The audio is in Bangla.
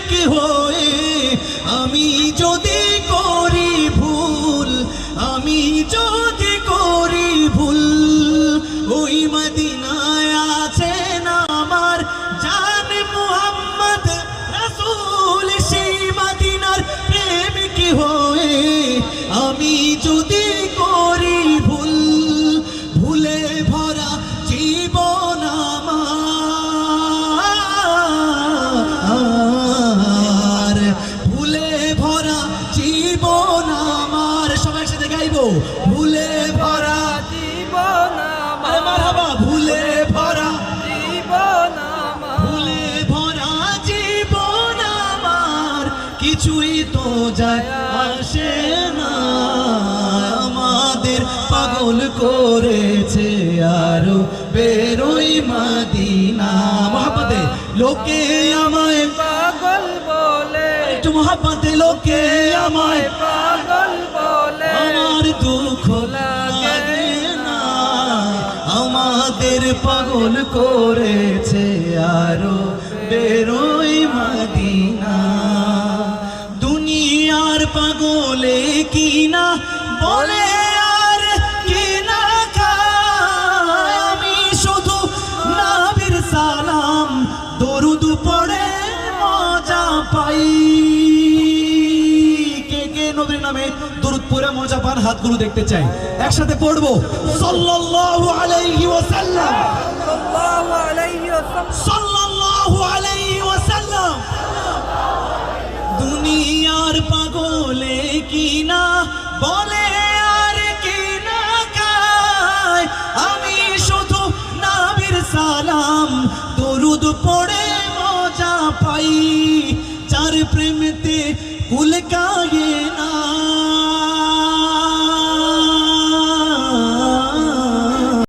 প্রেমিক হয়ে আমি যদি করি ভুল, আমি যদি করি ভুল, ওই মদিনায় আছেন আমার জান মুহাম্মদ রাসূল, সেই মদিনার প্রেমিক হয়ে আমি যদি করি ভুল, ভুলে ভরা জীবন আমার, ভুলে ভরা জীবন আমার, সবাই একসাথে গাইবো, ভুলে ভরা জীবন আমার, মারহাবা, ভুলে ভরা জীবন আমার, ভুলে ভরা জীবন আমার, কিছুই তো যায় আসে না, আমাদের পাগল করেছে আরো বেরোই মদিনা। মহাব্বতে লোকে আমায় পাগল বলে, একটু মহাব্বতে লোকে আমায় পাগল বলে, আমার দুঃখ লাগে না, আমাদের পাগল করেছে আরো বেরোই মদিনা। দুনিয়ার পাগলে কিনা বলে আর কিনা খায়, আমি শুধু নবীর সালাম দরুদ পড়ে মজা পাই। কে কে নবীর নামে দরুদ পড়ে মজা পান হাতগুলো দেখতে চাই, একসাথে পড়বো সাল্লাল্লাহু আলাইহি ওয়াসাল্লাম, সাল্লাল্লাহু আলাইহি ওয়াসাল্লাম, সাল্লাল্লাহু আলাইহি ওয়াসাল্লাম। দুনিয়ার পাগলে কিনা বলে আর কিনা খায়, আমি শুধু নবীর সালাম দরুদ পড়ে মজা পাই, যার প্রেমেতে কুল কায়ে না